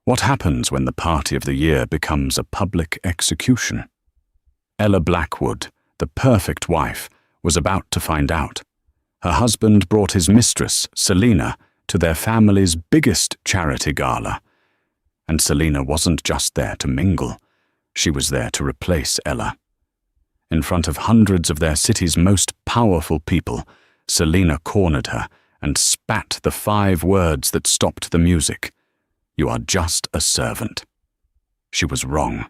What happens when the party of the year becomes a public execution? Ella Blackwood, the perfect wife, was about to find out. Her husband brought his mistress, Selina, to their family's biggest charity gala. And Selina wasn't just there to mingle. She was there to replace Ella. In front of hundreds of their city's most powerful people, Selina cornered her and spat the 5 words that stopped the music. "You are just a servant." She was wrong.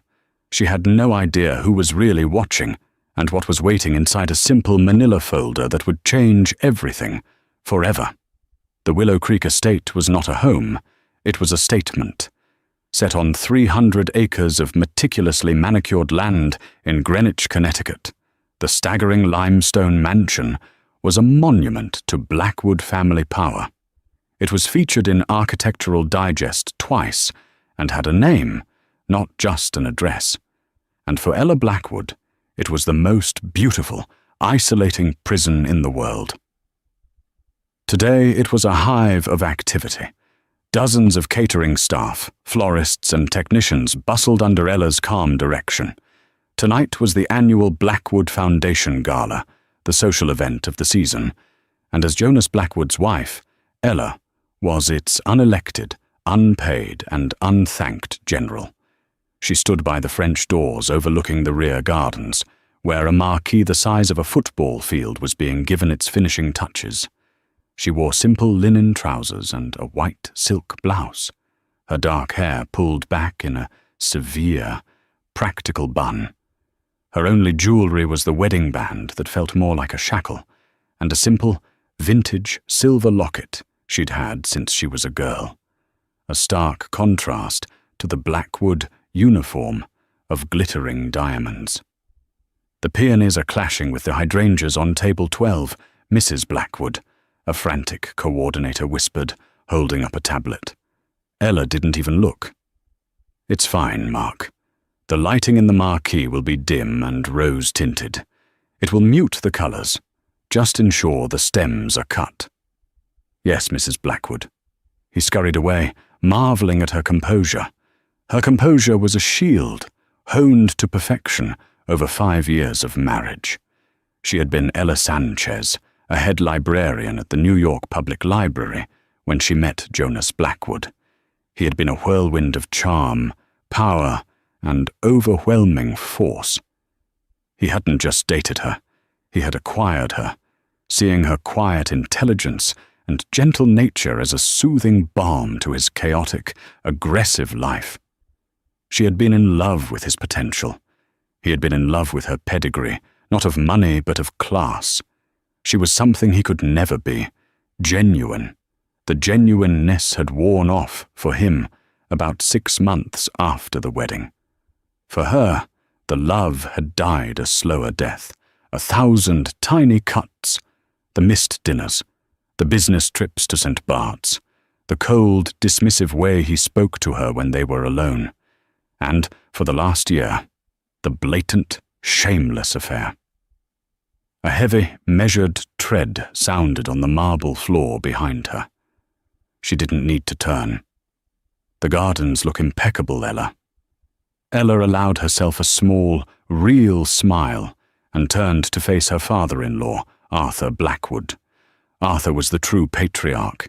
She had no idea who was really watching and what was waiting inside a simple manila folder that would change everything, forever. The Willow Creek estate was not a home, it was a statement. Set on 300 acres of meticulously manicured land in Greenwich, Connecticut, the staggering limestone mansion was a monument to Blackwood family power. It was featured in Architectural Digest twice and had a name, not just an address. And for Ella Blackwood, it was the most beautiful, isolating prison in the world. Today it was a hive of activity. Dozens of catering staff, florists and technicians bustled under Ella's calm direction. Tonight was the annual Blackwood Foundation Gala, the social event of the season, and as Jonas Blackwood's wife, Ella was its unelected, unpaid and unthanked general. She stood by the French doors overlooking the rear gardens, where a marquee the size of a football field was being given its finishing touches. She wore simple linen trousers and a white silk blouse, her dark hair pulled back in a severe, practical bun. Her only jewelry was the wedding band that felt more like a shackle, and a simple, vintage silver locket she'd had since she was a girl, a stark contrast to the Blackwood uniform of glittering diamonds. "The peonies are clashing with the hydrangeas on table 12, Mrs. Blackwood," a frantic coordinator whispered, holding up a tablet. Ella didn't even look. "It's fine, Mark. The lighting in the marquee will be dim and rose-tinted. It will mute the colors. Just ensure the stems are cut." "Yes, Mrs. Blackwood." He scurried away, marveling at her composure. Her composure was a shield, honed to perfection over 5 years of marriage. She had been Ella Sanchez, a head librarian at the New York Public Library, when she met Jonas Blackwood. He had been a whirlwind of charm, power, and overwhelming force. He hadn't just dated her, he had acquired her, seeing her quiet intelligence and gentle nature as a soothing balm to his chaotic, aggressive life. She had been in love with his potential. He had been in love with her pedigree, not of money but of class. She was something he could never be, genuine. The genuineness had worn off for him about 6 months after the wedding. For her, the love had died a slower death, 1,000 tiny cuts, the missed dinners, the business trips to St. Bart's, the cold, dismissive way he spoke to her when they were alone, and, for the last year, the blatant, shameless affair. A heavy, measured tread sounded on the marble floor behind her. She didn't need to turn. "The gardens look impeccable, Ella." Ella allowed herself a small, real smile and turned to face her father-in-law, Arthur Blackwood. Arthur was the true patriarch.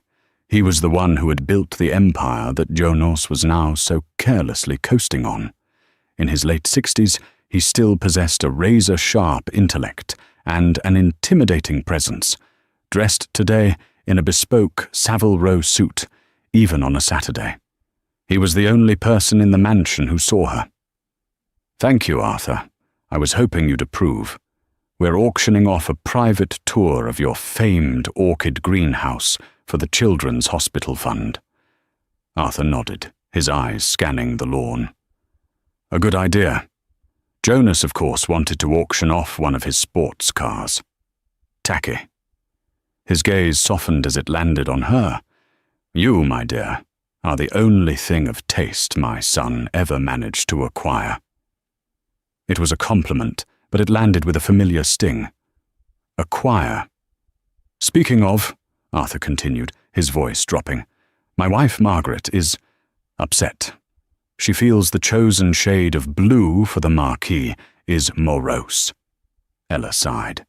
He was the one who had built the empire that Jonas was now so carelessly coasting on. In his late 60s, he still possessed a razor-sharp intellect and an intimidating presence, dressed today in a bespoke Savile Row suit, even on a Saturday. He was the only person in the mansion who saw her. "Thank you, Arthur. I was hoping you'd approve. We're auctioning off a private tour of your famed orchid greenhouse for the Children's Hospital Fund." Arthur nodded, his eyes scanning the lawn. "A good idea. Jonas, of course, wanted to auction off one of his sports cars. Tacky." His gaze softened as it landed on her. "You, my dear, are the only thing of taste my son ever managed to acquire." It was a compliment, but it landed with a familiar sting. Acquire. "Speaking of," Arthur continued, his voice dropping, "my wife Margaret is upset. She feels the chosen shade of blue for the marquis is morose. Ella sighed.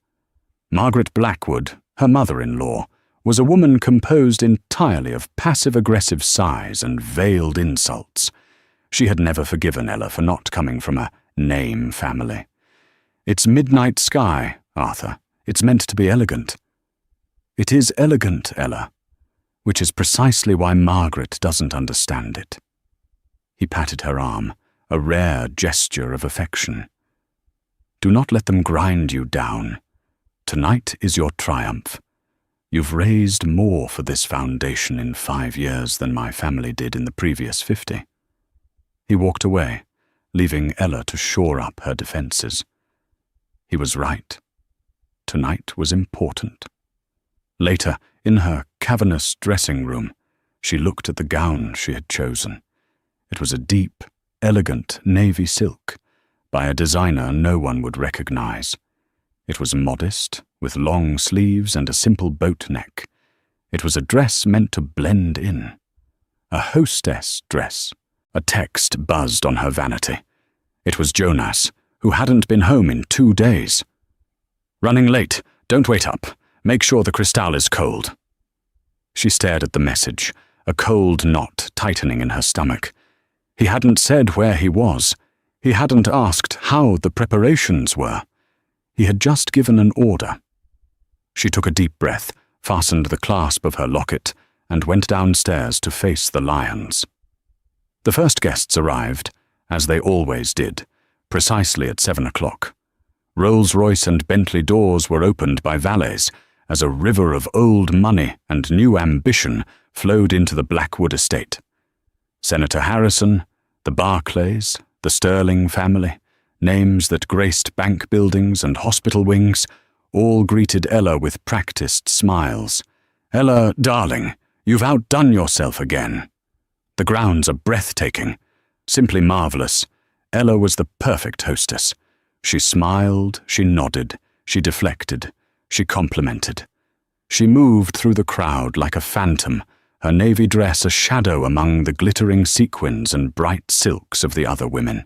Margaret Blackwood, her mother-in-law, was a woman composed entirely of passive-aggressive sighs and veiled insults. She had never forgiven Ella for not coming from a name family. It's midnight sky, Arthur. It's meant to be elegant. It is elegant, Ella, which is precisely why Margaret doesn't understand it. He patted her arm, a rare gesture of affection. Do not let them grind you down. Tonight is your triumph. You've raised more for this foundation in 5 years than my family did in the previous 50. He walked away, leaving Ella to shore up her defenses. He was right. Tonight was important. Later, in her cavernous dressing room, she looked at the gown she had chosen. It was a deep, elegant navy silk, by a designer no one would recognize. It was modest, with long sleeves and a simple boat neck. It was a dress meant to blend in. A hostess dress. A text buzzed on her vanity. It was Jonas, who hadn't been home in 2 days. Running late. Don't wait up. Make sure the crystal is cold. She stared at the message, a cold knot tightening in her stomach. He hadn't said where he was. He hadn't asked how the preparations were. He had just given an order. She took a deep breath, fastened the clasp of her locket, and went downstairs to face the lions. The first guests arrived, as they always did, precisely at 7 o'clock. Rolls-Royce and Bentley doors were opened by valets as a river of old money and new ambition flowed into the Blackwood estate. Senator Harrison, the Barclays, the Sterling family, names that graced bank buildings and hospital wings, all greeted Ella with practiced smiles. Ella, darling, you've outdone yourself again. The grounds are breathtaking, simply marvelous. Ella was the perfect hostess. She smiled, she nodded, she deflected, she complimented. She moved through the crowd like a phantom, her navy dress a shadow among the glittering sequins and bright silks of the other women.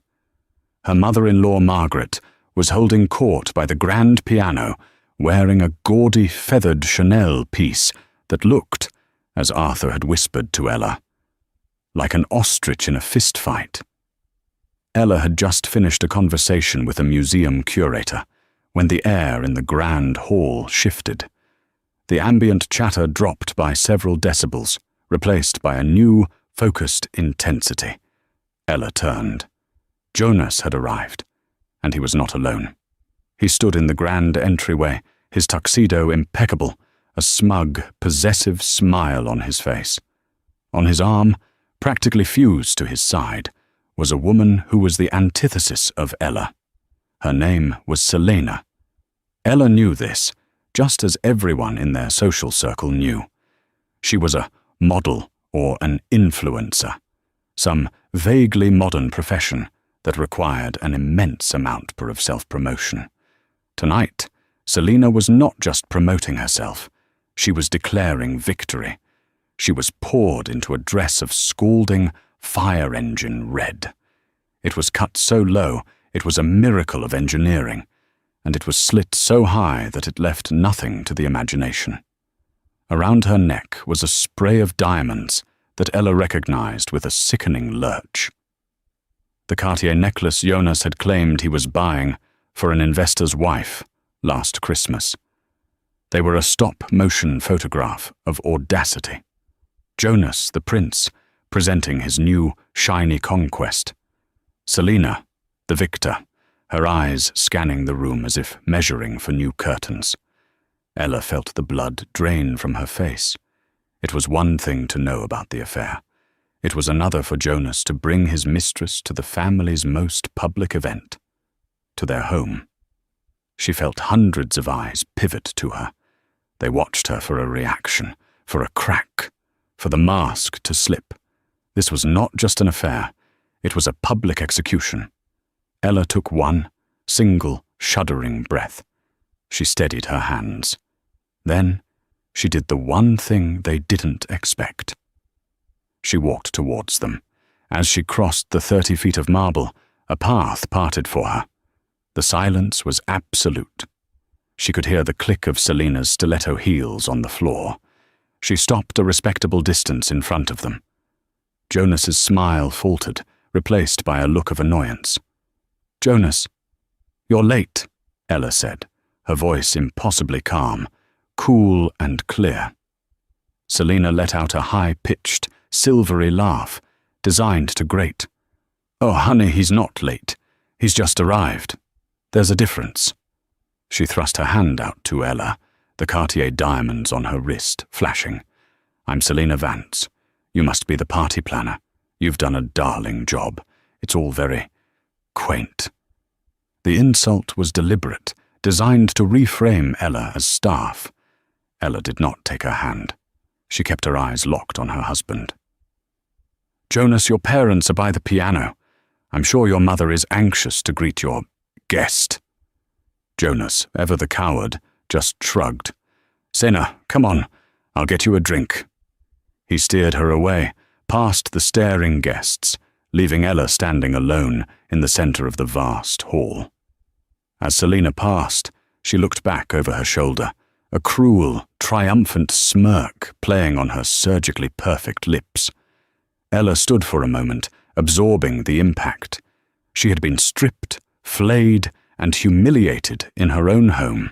Her mother-in-law Margaret was holding court by the grand piano, wearing a gaudy feathered Chanel piece that looked, as Arthur had whispered to Ella, like an ostrich in a fist fight. Ella had just finished a conversation with a museum curator when the air in the grand hall shifted. The ambient chatter dropped by several decibels, replaced by a new, focused intensity. Ella turned. Jonas had arrived, and he was not alone. He stood in the grand entryway, his tuxedo impeccable, a smug, possessive smile on his face. On his arm, practically fused to his side, was a woman who was the antithesis of Ella. Her name was Selena. Ella knew this, just as everyone in their social circle knew. She was a model or an influencer, some vaguely modern profession that required an immense amount of self-promotion. Tonight, Selena was not just promoting herself, she was declaring victory. She was poured into a dress of scalding, fire engine red. It was cut so low it was a miracle of engineering, and it was slit so high that it left nothing to the imagination. Around her neck was a spray of diamonds that Ella recognized with a sickening lurch. The Cartier necklace Jonas had claimed he was buying for an investor's wife last Christmas. They were a stop-motion photograph of audacity. Jonas, the prince, presenting his new, shiny conquest. Selena, the victor, her eyes scanning the room as if measuring for new curtains. Ella felt the blood drain from her face. It was one thing to know about the affair. It was another for Jonas to bring his mistress to the family's most public event, to their home. She felt hundreds of eyes pivot to her. They watched her for a reaction, for a crack, for the mask to slip. This was not just an affair. It was a public execution. Ella took one, single, shuddering breath. She steadied her hands. Then, she did the one thing they didn't expect. She walked towards them, As she crossed the 30 feet of marble, a path parted for her. The silence was absolute. She could hear the click of Selina's stiletto heels on the floor. She stopped a respectable distance in front of them. Jonas's smile faltered, replaced by a look of annoyance. "Jonas, you're late," Ella said, her voice impossibly calm, cool and clear. Selina let out a high-pitched, silvery laugh, designed to grate. "Oh, honey, he's not late. He's just arrived. There's a difference." She thrust her hand out to Ella, the Cartier diamonds on her wrist flashing. "I'm Selina Vance. You must be the party planner. You've done a darling job. It's all very quaint." The insult was deliberate, designed to reframe Ella as staff. Ella did not take her hand. She kept her eyes locked on her husband. "Jonas, your parents are by the piano. I'm sure your mother is anxious to greet your guest." Jonas, ever the coward, just shrugged. "Sena, come on. I'll get you a drink." He steered her away, past the staring guests, leaving Ella standing alone in the center of the vast hall. As Selina passed, she looked back over her shoulder, a cruel, triumphant smirk playing on her surgically perfect lips. Ella stood for a moment, absorbing the impact. She had been stripped, flayed, and humiliated in her own home.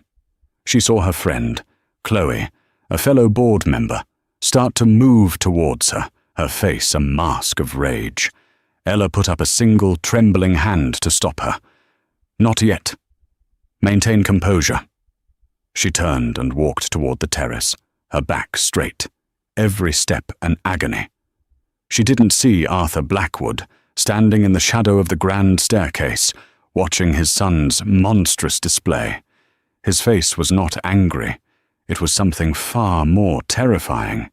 She saw her friend, Chloe, a fellow board member, start to move towards her, her face a mask of rage. Ella put up a single trembling hand to stop her. "Not yet. Maintain composure." She turned and walked toward the terrace, her back straight, every step an agony. She didn't see Arthur Blackwood, standing in the shadow of the grand staircase, watching his son's monstrous display. His face was not angry. It was something far more terrifying.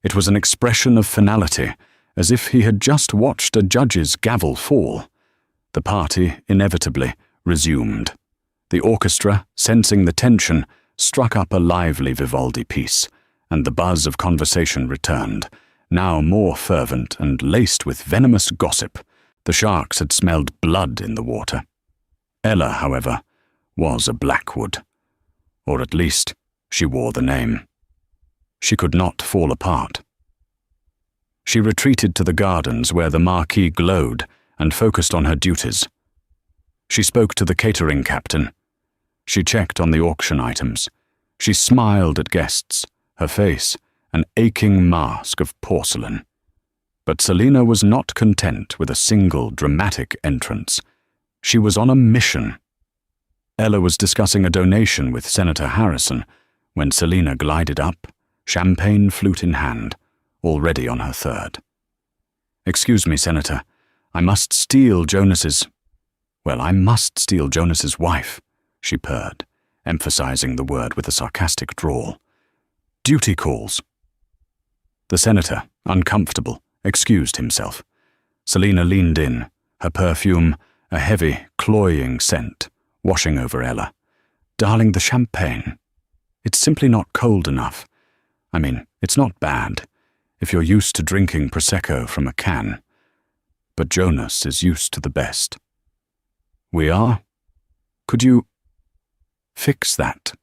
It was an expression of finality, as if he had just watched a judge's gavel fall. The party, inevitably, resumed. The orchestra, sensing the tension, struck up a lively Vivaldi piece, and the buzz of conversation returned, now more fervent and laced with venomous gossip. The sharks had smelled blood in the water. Ella, however, was a Blackwood. Or at least, she wore the name. She could not fall apart. She retreated to the gardens where the marquee glowed and focused on her duties. She spoke to the catering captain. She checked on the auction items. She smiled at guests, her face an aching mask of porcelain. But Selina was not content with a single dramatic entrance. She was on a mission. Ella was discussing a donation with Senator Harrison when Selina glided up, champagne flute in hand, already on her third. "Excuse me, Senator. I must steal Jonas's wife," she purred, emphasizing the word with a sarcastic drawl. "Duty calls." The senator, uncomfortable, excused himself. Selina leaned in, her perfume, a heavy, cloying scent, washing over Ella. "Darling, the champagne. It's simply not cold enough. I mean, it's not bad, if you're used to drinking Prosecco from a can. But Jonas is used to the best." "We are? Could you fix that?"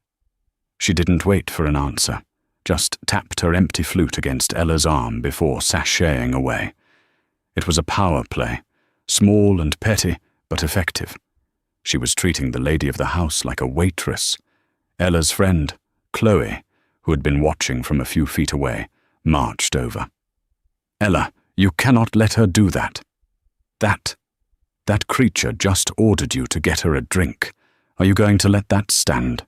She didn't wait for an answer, just tapped her empty flute against Ella's arm before sashaying away. It was a power play, small and petty, but effective. She was treating the lady of the house like a waitress. Ella's friend, Chloe, who had been watching from a few feet away, marched over. "Ella, you cannot let her do that. That creature just ordered you to get her a drink. Are you going to let that stand?"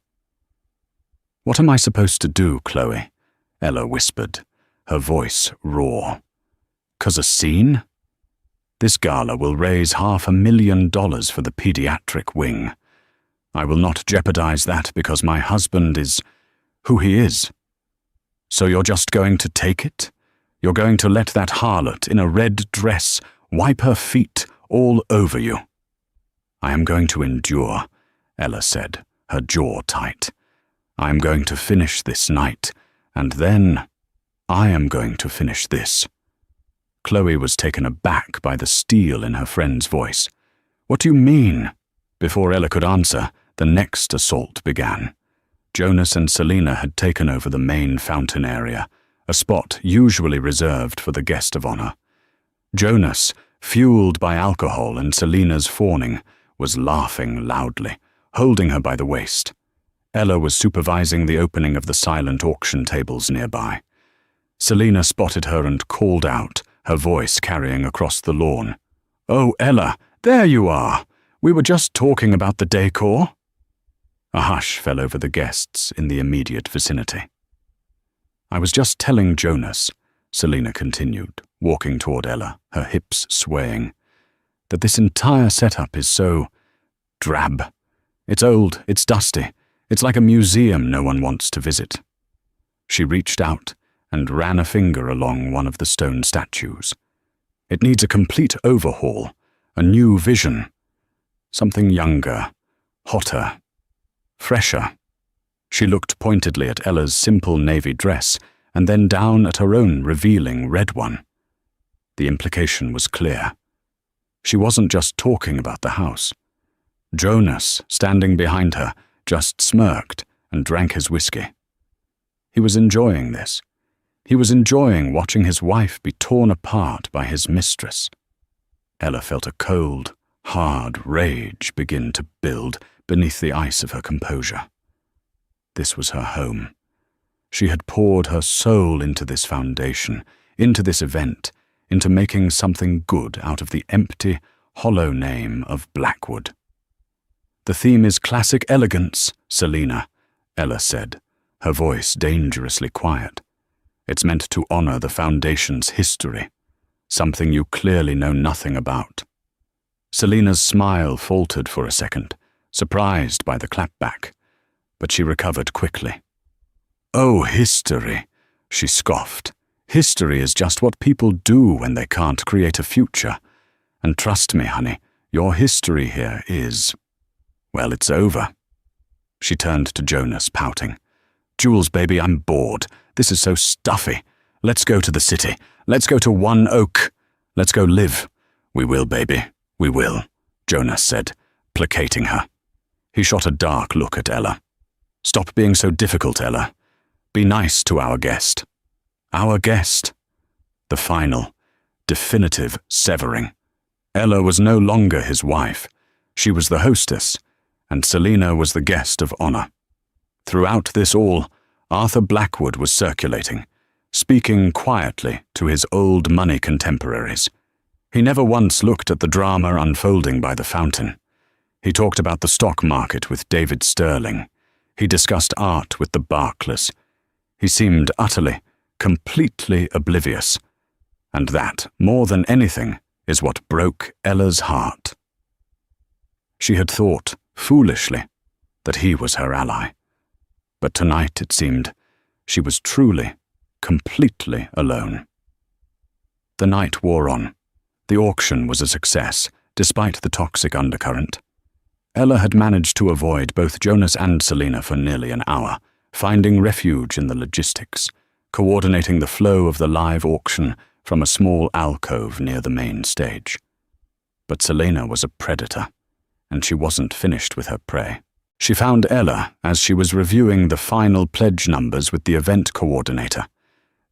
"What am I supposed to do, Chloe?" Ella whispered, her voice raw. "'Cause a scene? This gala will raise $500,000 for the pediatric wing. I will not jeopardize that because my husband is who he is. So you're just going to take it? You're going to let that harlot in a red dress wipe her feet all over you?" "I am going to endure," Ella said, her jaw tight. "I am going to finish this night, and then I am going to finish this." Chloe was taken aback by the steel in her friend's voice. "What do you mean?" Before Ella could answer, the next assault began. Jonas and Selina had taken over the main fountain area, a spot usually reserved for the guest of honor. Jonas, fueled by alcohol and Selina's fawning, was laughing loudly, holding her by the waist. Ella was supervising the opening of the silent auction tables nearby. Selina spotted her and called out, her voice carrying across the lawn. "Oh, Ella, there you are! We were just talking about the decor." A hush fell over the guests in the immediate vicinity. "I was just telling Jonas," Selina continued, walking toward Ella, her hips swaying, "that this entire setup is so drab. It's old, it's dusty, it's like a museum no one wants to visit." She reached out and ran a finger along one of the stone statues. "It needs a complete overhaul, a new vision. Something younger, hotter, fresher." She looked pointedly at Ella's simple navy dress and then down at her own revealing red one. The implication was clear. She wasn't just talking about the house. Jonas, standing behind her, just smirked and drank his whiskey. He was enjoying this. He was enjoying watching his wife be torn apart by his mistress. Ella felt a cold, hard rage begin to build beneath the ice of her composure. This was her home. She had poured her soul into this foundation, into this event, into making something good out of the empty, hollow name of Blackwood. "The theme is classic elegance, Selina," Ella said, her voice dangerously quiet. "It's meant to honor the foundation's history, something you clearly know nothing about." Selina's smile faltered for a second, surprised by the clapback, but she recovered quickly. "Oh, history," she scoffed. "History is just what people do when they can't create a future. And trust me, honey, your history here is, well, it's over." She turned to Jonas, pouting. "Jules, baby, I'm bored. This is so stuffy. Let's go to the city. Let's go to One Oak. Let's go live." "We will, baby. We will," Jonas said, placating her. He shot a dark look at Ella. "Stop being so difficult, Ella. Be nice to our guest." Our guest. The final, definitive severing. Ella was no longer his wife. She was the hostess, and Selina was the guest of honor. Throughout this all, Arthur Blackwood was circulating, speaking quietly to his old money contemporaries. He never once looked at the drama unfolding by the fountain. He talked about the stock market with David Sterling. He discussed art with the Barclays. He seemed utterly, completely oblivious. And that, more than anything, is what broke Ella's heart. She had thought, foolishly, that he was her ally. But tonight, it seemed, she was truly, completely alone. The night wore on. The auction was a success, despite the toxic undercurrent. Ella had managed to avoid both Jonas and Selina for nearly an hour, finding refuge in the logistics, coordinating the flow of the live auction from a small alcove near the main stage. But Selina was a predator, and she wasn't finished with her prey. She found Ella as she was reviewing the final pledge numbers with the event coordinator.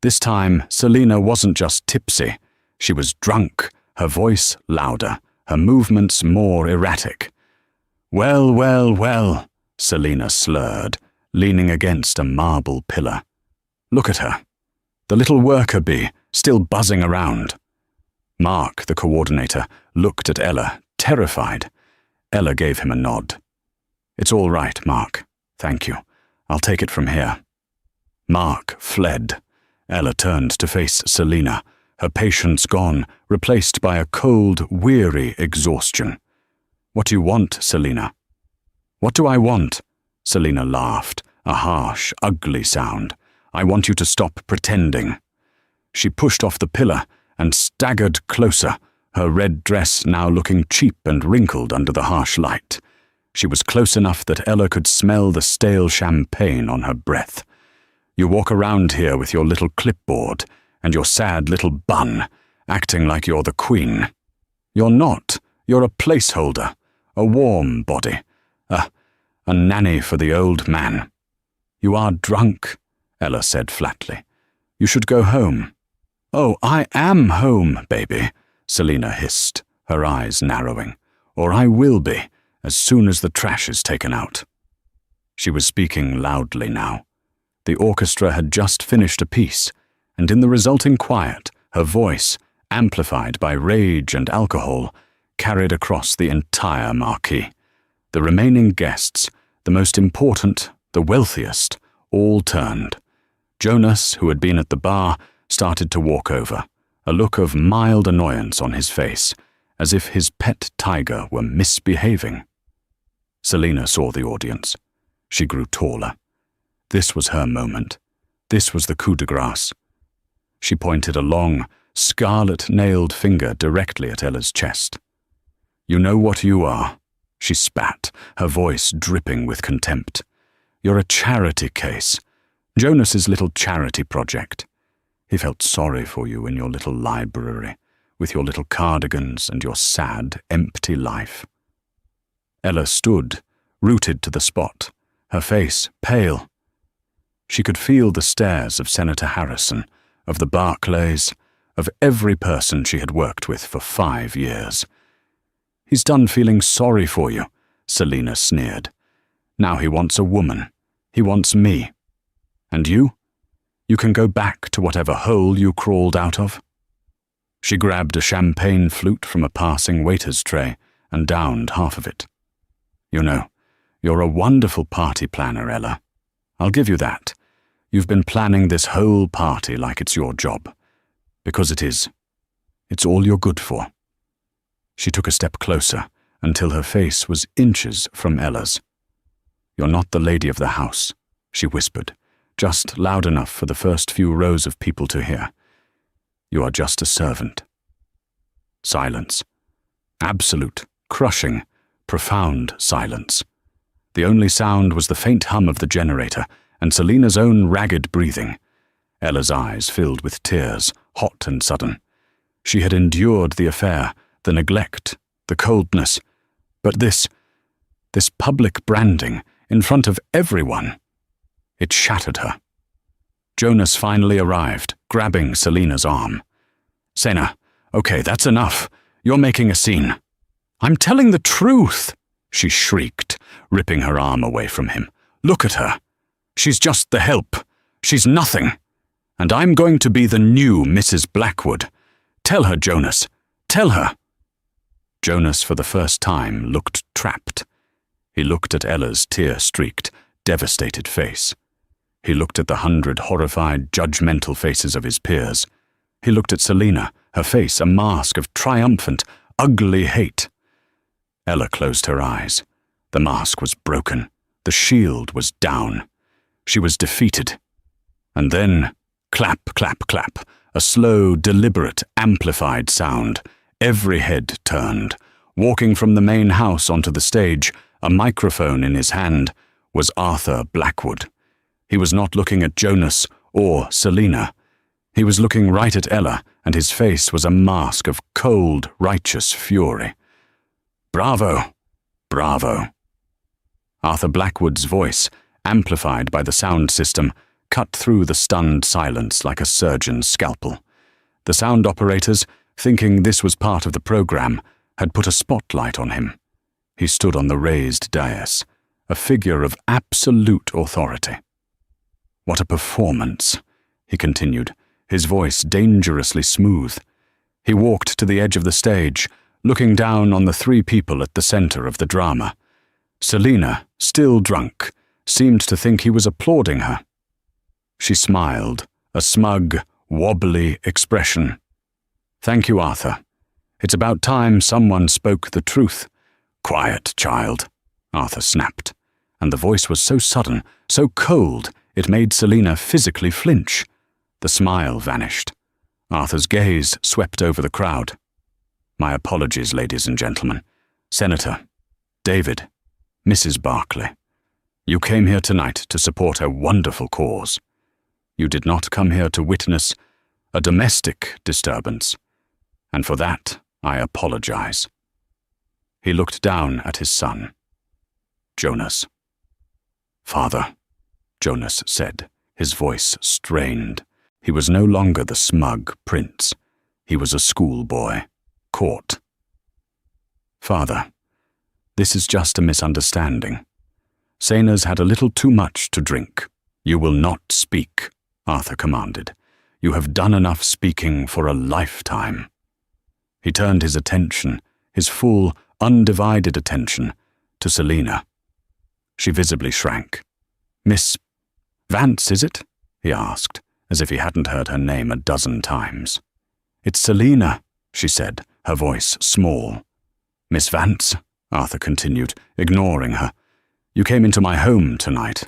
This time, Selina wasn't just tipsy. She was drunk, her voice louder, her movements more erratic. "Well, well, well," Selina slurred, leaning against a marble pillar. "Look at her. The little worker bee, still buzzing around." Mark, the coordinator, looked at Ella, terrified. Ella gave him a nod. "It's all right, Mark. Thank you. I'll take it from here." Mark fled. Ella turned to face Selina, her patience gone, replaced by a cold, weary exhaustion. "What do you want, Selina?" "What do I want?" Selina laughed, a harsh, ugly sound. "I want you to stop pretending." She pushed off the pillar and staggered closer, her red dress now looking cheap and wrinkled under the harsh light. She was close enough that Ella could smell the stale champagne on her breath. "You walk around here with your little clipboard and your sad little bun, acting like you're the queen. You're not. You're a placeholder, a warm body, a nanny for the old man. You are drunk, Ella said flatly. You should go home. Oh, I am home, baby, Selina hissed, her eyes narrowing. Or I will be, as soon as the trash is taken out. She was speaking loudly now. The orchestra had just finished a piece, and in the resulting quiet, her voice, amplified by rage and alcohol, carried across the entire marquee. The remaining guests, the most important, the wealthiest, all turned. Jonas, who had been at the bar, started to walk over, a look of mild annoyance on his face, as if his pet tiger were misbehaving. Selina saw the audience. She grew taller. This was her moment. This was the coup de grace. She pointed a long, scarlet-nailed finger directly at Ella's chest. You know what you are, she spat, her voice dripping with contempt. You're a charity case. Jonas's little charity project. He felt sorry for you in your little library, with your little cardigans and your sad, empty life. Ella stood, rooted to the spot, her face pale. She could feel the stares of Senator Harrison, of the Barclays, of every person she had worked with for 5 years. He's done feeling sorry for you, Selina sneered. Now he wants a woman. He wants me. And you? You can go back to whatever hole you crawled out of. She grabbed a champagne flute from a passing waiter's tray and downed half of it. You know, you're a wonderful party planner, Ella. I'll give you that. You've been planning this whole party like it's your job. Because it is. It's all you're good for. She took a step closer until her face was inches from Ella's. You're not the lady of the house, she whispered, just loud enough for the first few rows of people to hear. You are just a servant. Silence. Absolute, crushing, profound silence. The only sound was the faint hum of the generator and Selina's own ragged breathing. Ella's eyes filled with tears, hot and sudden. She had endured the affair, the neglect, the coldness. But this public branding, in front of everyone, it shattered her. Jonas finally arrived, grabbing Selina's arm. Sena, okay, that's enough. You're making a scene. I'm telling the truth, she shrieked, ripping her arm away from him. Look at her. She's just the help. She's nothing. And I'm going to be the new Mrs. Blackwood. Tell her, Jonas. Tell her. Jonas, for the first time, looked trapped. He looked at Ella's tear-streaked, devastated face. He looked at the 100 horrified, judgmental faces of his peers. He looked at Selina, her face a mask of triumphant, ugly hate. Ella closed her eyes. The mask was broken. The shield was down. She was defeated. And then, clap, clap, clap, a slow, deliberate, amplified sound. Every head turned. Walking from the main house onto the stage, a microphone in his hand, was Arthur Blackwood. He was not looking at Jonas or Selina. He was looking right at Ella, and his face was a mask of cold, righteous fury. Bravo! Bravo! Arthur Blackwood's voice, amplified by the sound system, cut through the stunned silence like a surgeon's scalpel. The sound operators, thinking this was part of the program, had put a spotlight on him. He stood on the raised dais, a figure of absolute authority. What a performance, he continued, his voice dangerously smooth. He walked to the edge of the stage, looking down on the 3 people at the center of the drama. Selina, still drunk, seemed to think he was applauding her. She smiled, a smug, wobbly expression. Thank you, Arthur. It's about time someone spoke the truth. Quiet, child, Arthur snapped, and the voice was so sudden, so cold, it made Selina physically flinch. The smile vanished. Arthur's gaze swept over the crowd. My apologies, ladies and gentlemen. Senator, David, Mrs. Barclay. You came here tonight to support a wonderful cause. You did not come here to witness a domestic disturbance. and for that I apologize." He looked down at his son. "Jonas." "Father," Jonas said, his voice strained. He was no longer the smug prince. He was a schoolboy, caught. "Father, this is just a misunderstanding. Saina's had a little too much to drink." "You will not speak," Arthur commanded. "You have done enough speaking for a lifetime." He turned his attention, his full, undivided attention, to Selina. She visibly shrank. "Miss Vance, is it?" he asked, as if he hadn't heard her name a dozen times. "It's Selina," she said, her voice small. "Miss Vance," Arthur continued, ignoring her, "you came into my home tonight.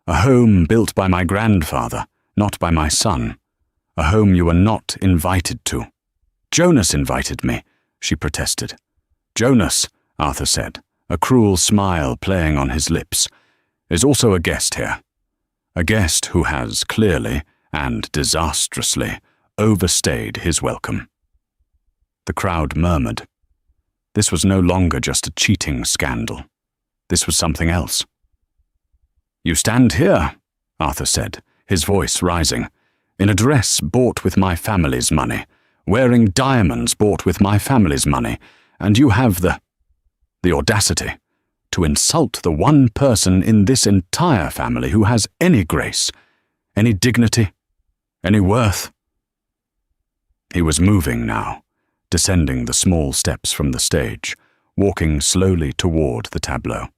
A home built by my grandfather, not by my son. A home you were not invited to." "Jonas invited me," she protested. "Jonas," Arthur said, a cruel smile playing on his lips, "is also a guest here. A guest who has clearly and disastrously overstayed his welcome." The crowd murmured. This was no longer just a cheating scandal. This was something else. "You stand here," Arthur said, his voice rising, "in a dress bought with my family's money, wearing diamonds bought with my family's money, and you have the audacity to insult the one person in this entire family who has any grace, any dignity, any worth." He was moving now, descending the small steps from the stage, walking slowly toward the tableau.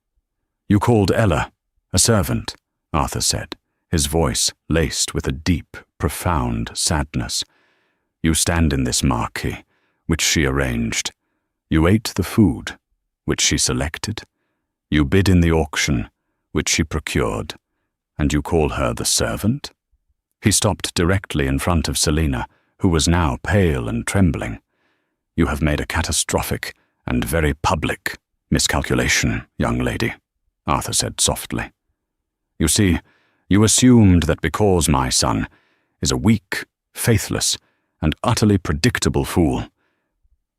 "You called Ella a servant," Arthur said, his voice laced with a deep, profound sadness. "You stand in this marquee, which she arranged. You ate the food, which she selected. You bid in the auction, which she procured, and you call her the servant?" He stopped directly in front of Selina, who was now pale and trembling. "You have made a catastrophic and very public miscalculation, young lady," Arthur said softly. "You see, you assumed that because my son is a weak, faithless, and utterly predictable fool,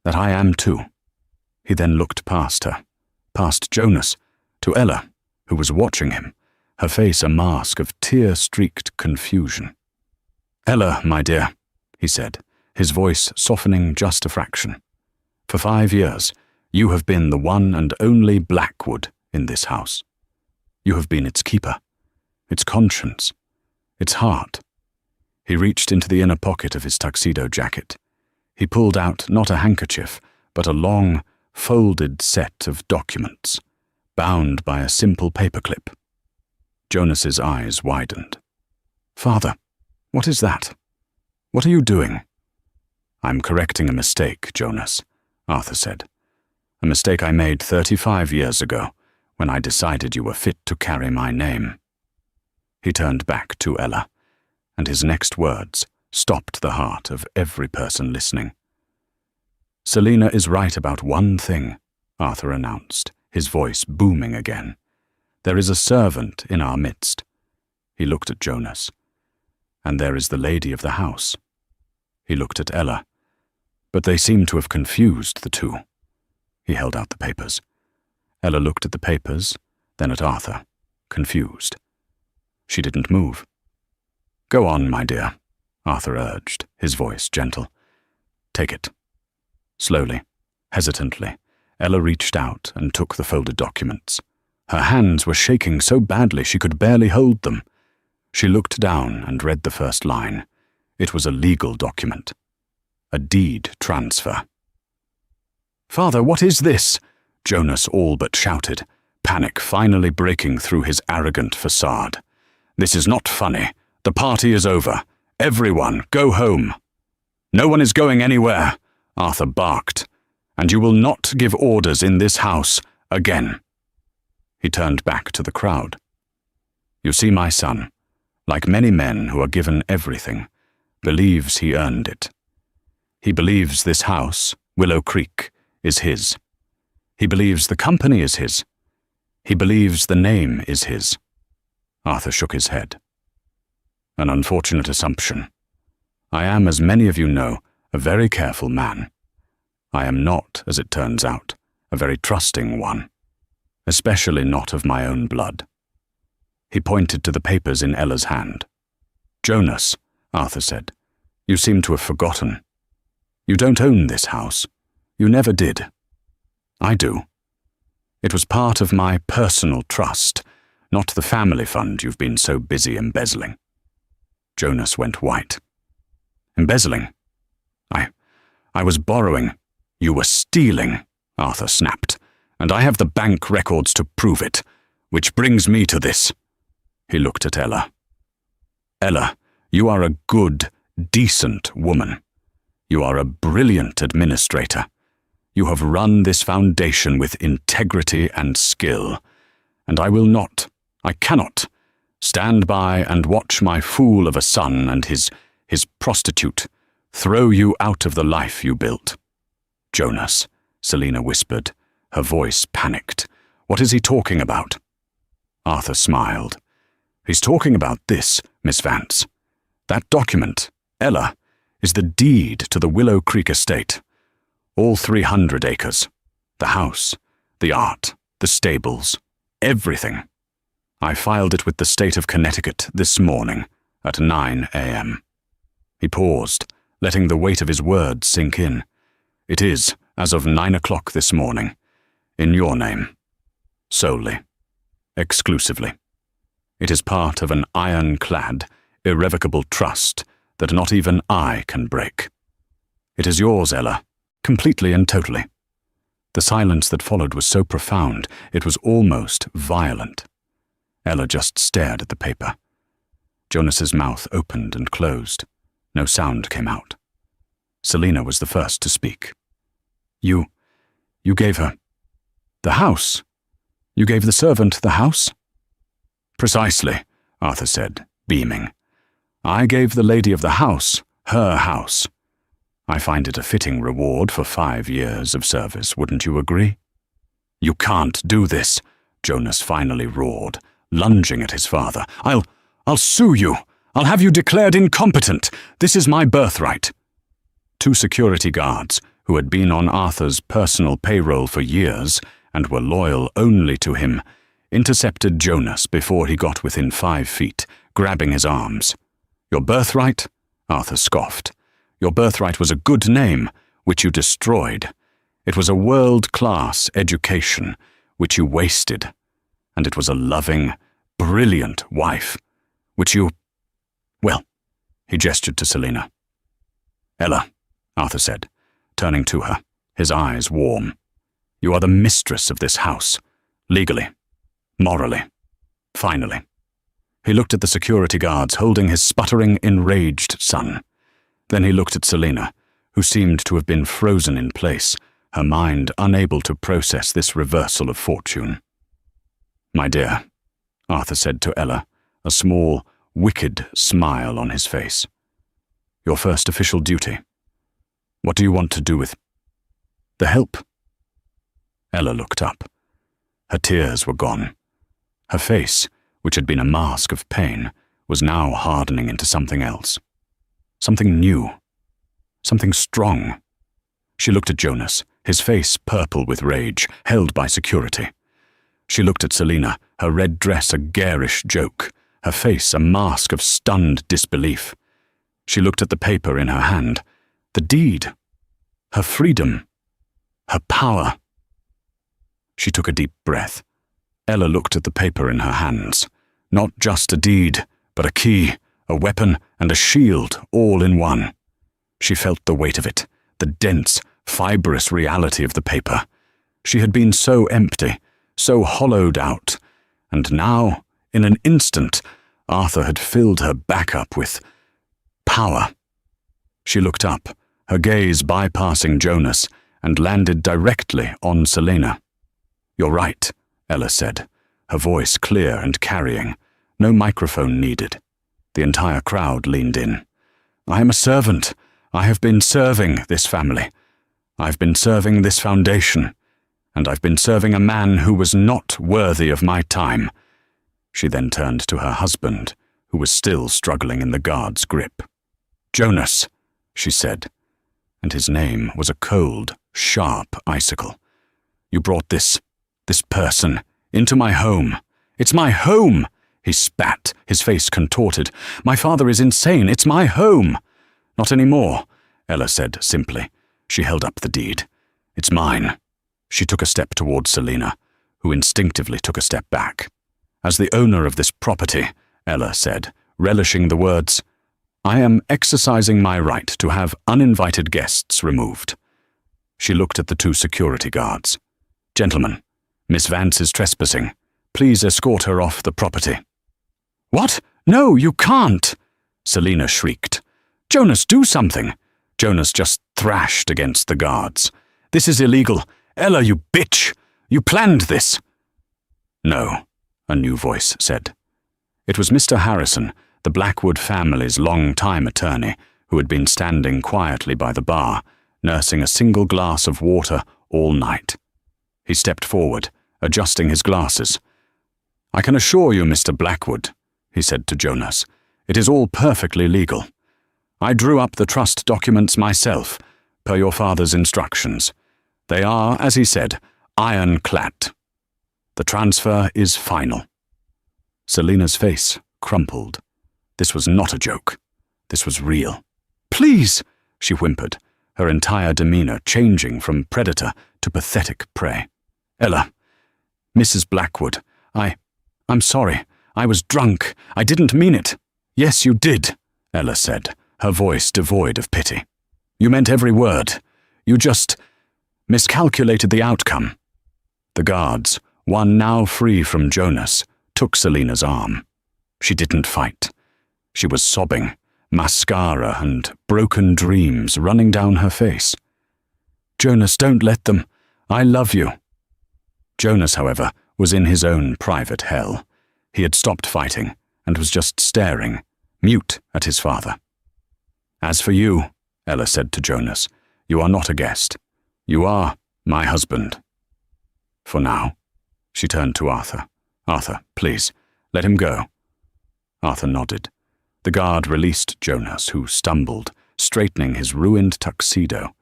that I am too." He then looked past her, past Jonas, to Ella, who was watching him, her face a mask of tear-streaked confusion. "Ella, my dear," he said, his voice softening just a fraction. "For 5 years, you have been the one and only Blackwood in this house. You have been its keeper, its conscience, its heart." He reached into the inner pocket of his tuxedo jacket. He pulled out not a handkerchief, but a long, folded set of documents, bound by a simple paperclip. Jonas's eyes widened. "Father, what is that? What are you doing?" "I'm correcting a mistake, Jonas," Arthur said. "A mistake I made 35 years ago, when I decided you were fit to carry my name." He turned back to Ella, and his next words stopped the heart of every person listening. "Selina is right about one thing," Arthur announced, his voice booming again. "There is a servant in our midst." He looked at Jonas. "And there is the lady of the house." He looked at Ella. But they seemed to have confused the two. He held out the papers. Ella looked at the papers, then at Arthur, confused. She didn't move. "Go on, my dear," Arthur urged, his voice gentle. "Take it." Slowly, hesitantly, Ella reached out and took the folded documents. Her hands were shaking so badly she could barely hold them. She looked down and read the first line. It was a legal document. A deed transfer. "Father, what is this?" Jonas all but shouted, panic finally breaking through his arrogant facade. "This is not funny. The party is over. Everyone, go home." "No one is going anywhere," Arthur barked, "and you will not give orders in this house again." He turned back to the crowd. "You see, my son, like many men who are given everything, believes he earned it. He believes this house, Willow Creek, is his. He believes the company is his. He believes the name is his." Arthur shook his head. "An unfortunate assumption. I am, as many of you know, a very careful man. I am not, as it turns out, a very trusting one, especially not of my own blood. He pointed to the papers in Ella's hand. Jonas, Arthur said, you seem to have forgotten. You don't own this house. You never did. I do. It was part of my personal trust, not the family fund you've been so busy embezzling. Jonas went white. Embezzling? I was borrowing. You were stealing, Arthur snapped, and I have the bank records to prove it, which brings me to this. He looked at Ella. Ella, you are a good, decent woman. You are a brilliant administrator. You have run this foundation with integrity and skill, and I cannot, stand by and watch my fool of a son and his prostitute throw you out of the life you built. Jonas, Selina whispered, her voice panicked. What is he talking about? Arthur smiled. He's talking about this, Miss Vance. That document, Ella, is the deed to the Willow Creek estate. All 300 acres. The house, the art, the stables, everything. I filed it with the state of Connecticut this morning at 9 a.m. He paused, letting the weight of his words sink in. It is, as of 9 o'clock this morning, in your name. Solely. Exclusively. It is part of an ironclad, irrevocable trust that not even I can break. It is yours, Ella, completely and totally. The silence that followed was so profound, it was almost violent. Ella just stared at the paper. Jonas's mouth opened and closed. No sound came out. Selina was the first to speak. You gave her the house? You gave the servant the house? Precisely, Arthur said, beaming. I gave the lady of the house her house. I find it a fitting reward for 5 years of service, wouldn't you agree? You can't do this, Jonas finally roared, lunging at his father. I'll sue you. I'll have you declared incompetent. This is my birthright. 2 security guards, who had been on Arthur's personal payroll for years and were loyal only to him, intercepted Jonas before he got within 5 feet, grabbing his arms. Your birthright? Arthur scoffed. Your birthright was a good name, which you destroyed. It was a world-class education, which you wasted. And it was a loving, brilliant wife, which you... Well, he gestured to Selina. Ella, Arthur said, turning to her, his eyes warm. You are the mistress of this house, legally, morally, finally. He looked at the security guards holding his sputtering, enraged son. Then he looked at Selina, who seemed to have been frozen in place, her mind unable to process this reversal of fortune. My dear, Arthur said to Ella, a small, wicked smile on his face. Your first official duty. What do you want to do with the help? Ella looked up. Her tears were gone. Her face, which had been a mask of pain, was now hardening into something else. Something new. Something strong. She looked at Jonas, his face purple with rage, held by security. She looked at Selina, her red dress a garish joke, her face a mask of stunned disbelief. She looked at the paper in her hand, the deed, her freedom, her power. She took a deep breath. Ella looked at the paper in her hands. Not just a deed, but a key, a weapon, and a shield, all in one. She felt the weight of it, the dense, fibrous reality of the paper. She had been so empty, so hollowed out, and now, in an instant, Arthur had filled her back up with power. She looked up, her gaze bypassing Jonas, and landed directly on Selina. You're right, Ella said, her voice clear and carrying. No microphone needed. The entire crowd leaned in. I am a servant. I have been serving this family. I've been serving this foundation. And I've been serving a man who was not worthy of my time. She then turned to her husband, who was still struggling in the guard's grip. Jonas, she said, and his name was a cold, sharp icicle. "You brought this person into my home. It's my home!" He spat, his face contorted. "My father is insane. It's my home." "Not anymore," Ella said simply. She held up the deed. "It's mine." She took a step towards Selina, who instinctively took a step back. "As the owner of this property," Ella said, relishing the words, "I am exercising my right to have uninvited guests removed." She looked at the two security guards. "Gentlemen, Miss Vance is trespassing. Please escort her off the property." "What? No, you can't!" Selina shrieked. "Jonas, do something!" Jonas just thrashed against the guards. "This is illegal. Ella, you bitch! You planned this!" "No," a new voice said. It was Mr. Harrison, the Blackwood family's long-time attorney, who had been standing quietly by the bar, nursing a single glass of water all night. He stepped forward, adjusting his glasses. "I can assure you, Mr. Blackwood," he said to Jonas, "it is all perfectly legal. I drew up the trust documents myself, per your father's instructions. They are, as he said, ironclad. The transfer is final." Selina's face crumpled. This was not a joke. This was real. "Please," she whimpered, her entire demeanor changing from predator to pathetic prey. "Ella, Mrs. Blackwood, I'm sorry. I was drunk. I didn't mean it." "Yes, you did," Ella said, her voice devoid of pity. "You meant every word. You just miscalculated the outcome." The guards, one now free from Jonas, took Selina's arm. She didn't fight. She was sobbing, mascara and broken dreams running down her face. "Jonas, don't let them. I love you." Jonas, however, was in his own private hell. He had stopped fighting and was just staring, mute at his father. "As for you," Ella said to Jonas, "you are not a guest. You are my husband. For now." She turned to Arthur. "Arthur, please, let him go." Arthur nodded. The guard released Jonas, who stumbled, straightening his ruined tuxedo.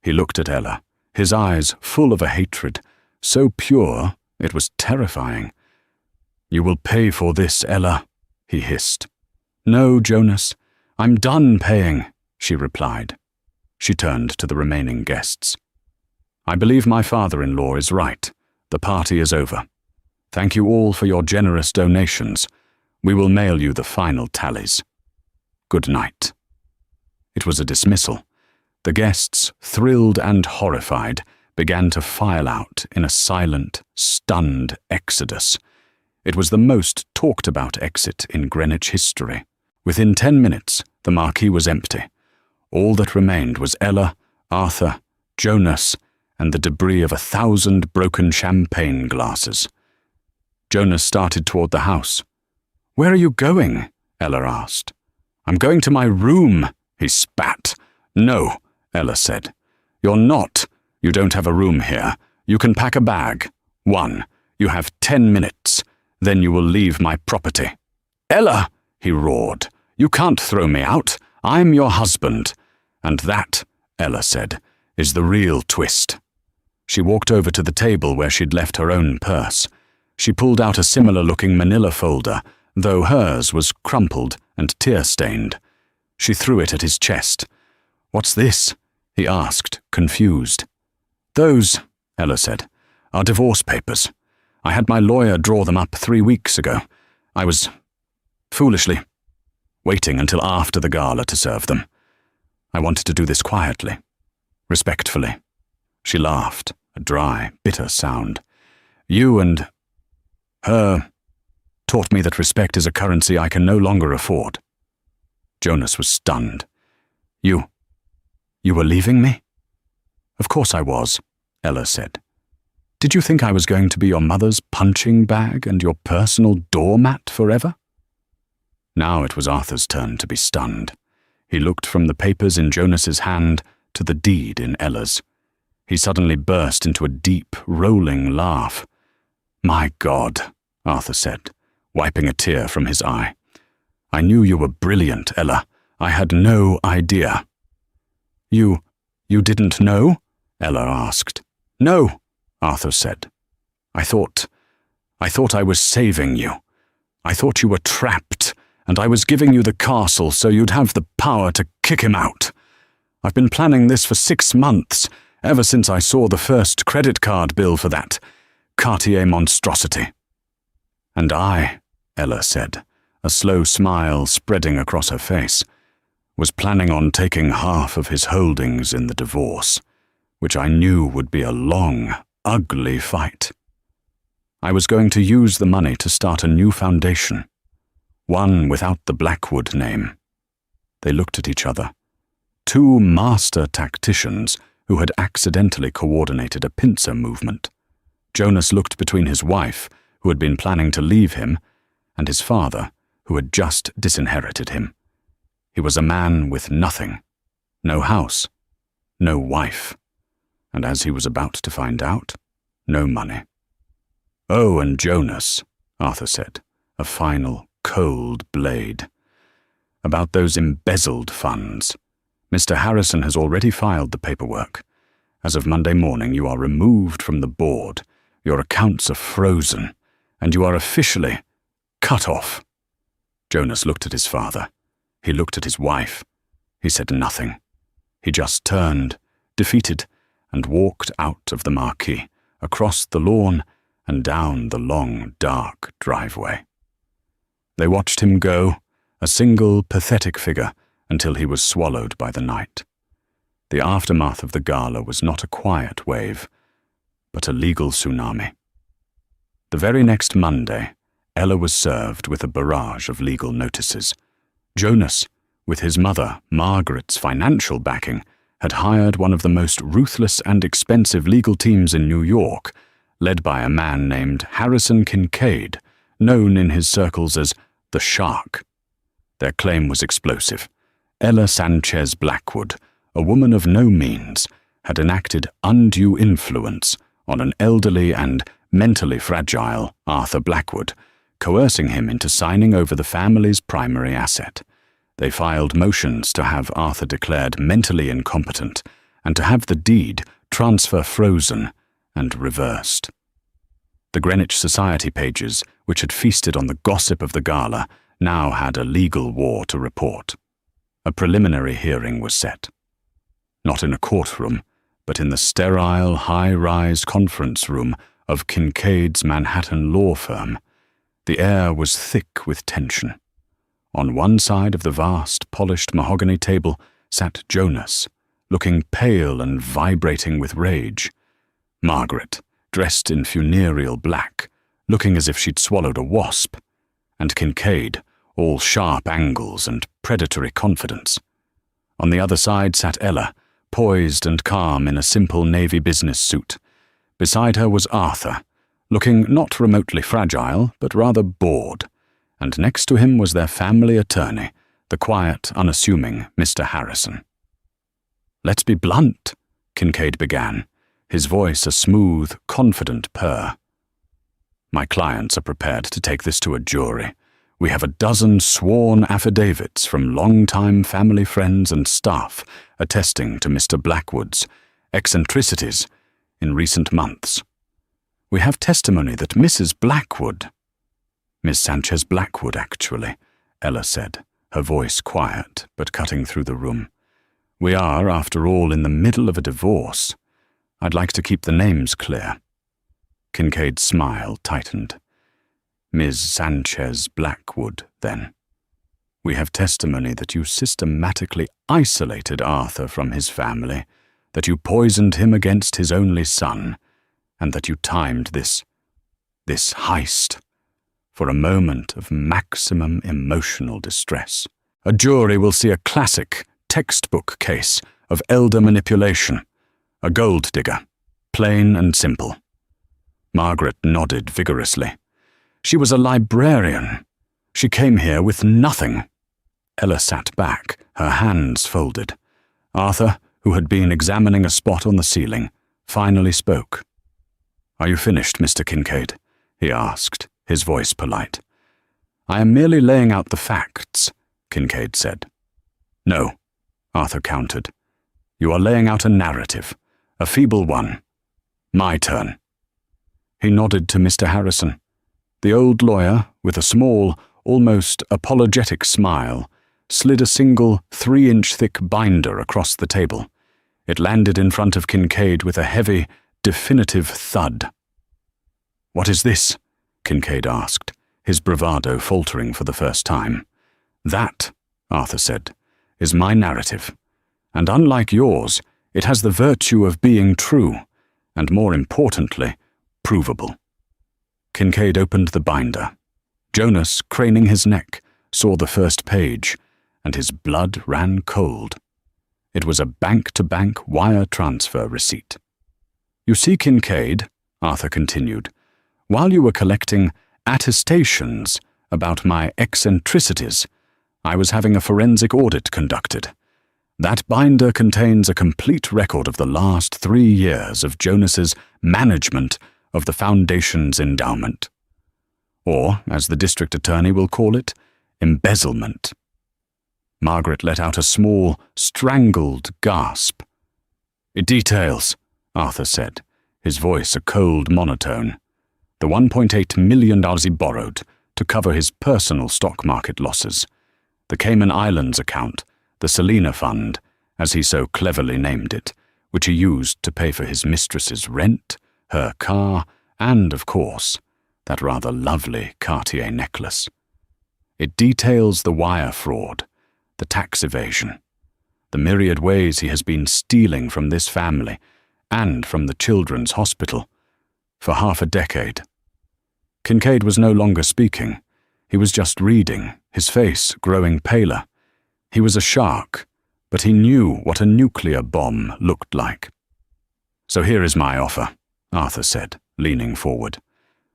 He looked at Ella, his eyes full of a hatred, so pure it was terrifying. "You will pay for this, Ella," he hissed. "No, Jonas, I'm done paying," she replied. She turned to the remaining guests. "I believe my father-in-law is right. The party is over. Thank you all for your generous donations. We will mail you the final tallies. Good night." It was a dismissal. The guests, thrilled and horrified, began to file out in a silent, stunned exodus. It was the most talked-about exit in Greenwich history. Within 10 minutes, the marquee was empty. All that remained was Ella, Arthur, Jonas, and the debris of 1,000 broken champagne glasses. Jonas started toward the house. "Where are you going?" Ella asked. "I'm going to my room," he spat. "No," Ella said. "You're not. You don't have a room here. You can pack a bag. 1. You have 10 minutes. Then you will leave my property." "Ella," he roared, "you can't throw me out. I'm your husband." "And that," Ella said, "is the real twist." She walked over to the table where she'd left her own purse. She pulled out a similar-looking manila folder, though hers was crumpled and tear-stained. She threw it at his chest. "What's this?" he asked, confused. "Those," Ella said, "are divorce papers. I had my lawyer draw them up 3 weeks ago. I was, foolishly, waiting until after the gala to serve them. I wanted to do this quietly, respectfully." She laughed, a dry, bitter sound. "You and her taught me that respect is a currency I can no longer afford." Jonas was stunned. You were leaving me?" "Of course I was," Ella said. "Did you think I was going to be your mother's punching bag and your personal doormat forever?" Now it was Arthur's turn to be stunned. He looked from the papers in Jonas's hand to the deed in Ella's. He suddenly burst into a deep, rolling laugh. "My God," Arthur said, wiping a tear from his eye. "I knew you were brilliant, Ella. I had no idea." You didn't know?" Ella asked. "No," Arthur said. I thought I was saving you. I thought you were trapped, and I was giving you the castle so you'd have the power to kick him out. I've been planning this for 6 months, ever since I saw the first credit card bill for that Cartier monstrosity." "And I," Ella said, a slow smile spreading across her face, "was planning on taking half of his holdings in the divorce, which I knew would be a long, ugly fight. I was going to use the money to start a new foundation, one without the Blackwood name." They looked at each other. Two master tacticians who had accidentally coordinated a pincer movement. Jonas looked between his wife, who had been planning to leave him, and his father, who had just disinherited him. He was a man with nothing, no house, no wife, and as he was about to find out, no money. "Oh, and Jonas," Arthur said, a final, cold blade. "About those embezzled funds. Mr. Harrison has already filed the paperwork. As of Monday morning, you are removed from the board, your accounts are frozen, and you are officially cut off." Jonas looked at his father. He looked at his wife. He said nothing. He just turned, defeated, and walked out of the marquee, across the lawn, and down the long, dark driveway. They watched him go, a single, pathetic figure, until he was swallowed by the night. The aftermath of the gala was not a quiet wave, but a legal tsunami. The very next Monday, Ella was served with a barrage of legal notices. Jonas, with his mother, Margaret's financial backing, had hired one of the most ruthless and expensive legal teams in New York, led by a man named Harrison Kincaid, known in his circles as the Shark. Their claim was explosive. Ella Sanchez Blackwood, a woman of no means, had enacted undue influence on an elderly and mentally fragile Arthur Blackwood, coercing him into signing over the family's primary asset. They filed motions to have Arthur declared mentally incompetent and to have the deed transfer frozen and reversed. The Greenwich Society pages, which had feasted on the gossip of the gala, now had a legal war to report. A preliminary hearing was set. Not in a courtroom, but in the sterile, high-rise conference room of Kincaid's Manhattan law firm. The air was thick with tension. On one side of the vast, polished mahogany table sat Jonas, looking pale and vibrating with rage. Margaret, dressed in funereal black, looking as if she'd swallowed a wasp, and Kincaid, all sharp angles and predatory confidence. On the other side sat Ella, poised and calm in a simple navy business suit. Beside her was Arthur, looking not remotely fragile, but rather bored, and next to him was their family attorney, the quiet, unassuming Mr. Harrison. "Let's be blunt," Kincaid began, his voice a smooth, confident purr. "My clients are prepared to take this to a jury. We have a dozen sworn affidavits from long-time family friends and staff attesting to Mr. Blackwood's eccentricities in recent months. We have testimony that Mrs. Blackwood—" "Miss Sanchez Blackwood, actually," Ella said, her voice quiet but cutting through the room. "We are, after all, in the middle of a divorce. I'd like to keep the names clear." Kincaid's smile tightened. "Ms. Sanchez Blackwood, then. We have testimony that you systematically isolated Arthur from his family, that you poisoned him against his only son, and that you timed this heist for a moment of maximum emotional distress. A jury will see a classic, textbook case of elder manipulation, a gold digger, plain and simple." Margaret nodded vigorously. "She was a librarian. She came here with nothing." Ella sat back, her hands folded. Arthur, who had been examining a spot on the ceiling, finally spoke. "Are you finished, Mr. Kincaid?" he asked, his voice polite. "I am merely laying out the facts," Kincaid said. "No," Arthur countered. "You are laying out a narrative, A feeble one. My turn. He nodded to Mr. Harrison. The old lawyer, with a small, almost apologetic smile, slid a single 3-inch thick binder across the table. It landed in front of Kincaid with a heavy, definitive thud. "What is this?" Kincaid asked, his bravado faltering for the first time. "That," Arthur said, "is my narrative, and unlike yours, it has the virtue of being true, and more importantly, provable." Kincaid opened the binder. Jonas, craning his neck, saw the first page, and his blood ran cold. It was a bank-to-bank wire transfer receipt. "You see, Kincaid," Arthur continued, "while you were collecting attestations about my eccentricities, I was having a forensic audit conducted. That binder contains a complete record of the last 3 years of Jonas's management of the Foundation's endowment. Or, as the district attorney will call it, embezzlement." Margaret let out a small, strangled gasp. "It details," Arthur said, his voice a cold monotone, "the $1.8 million he borrowed to cover his personal stock market losses, the Cayman Islands account, the Selena Fund, as he so cleverly named it, which he used to pay for his mistress's rent, her car, and, of course, that rather lovely Cartier necklace. It details the wire fraud, the tax evasion, the myriad ways he has been stealing from this family and from the children's hospital for half a decade." Kincaid was no longer speaking. He was just reading, his face growing paler. He was a shark, but he knew what a nuclear bomb looked like. "So here is my offer," Arthur said, leaning forward.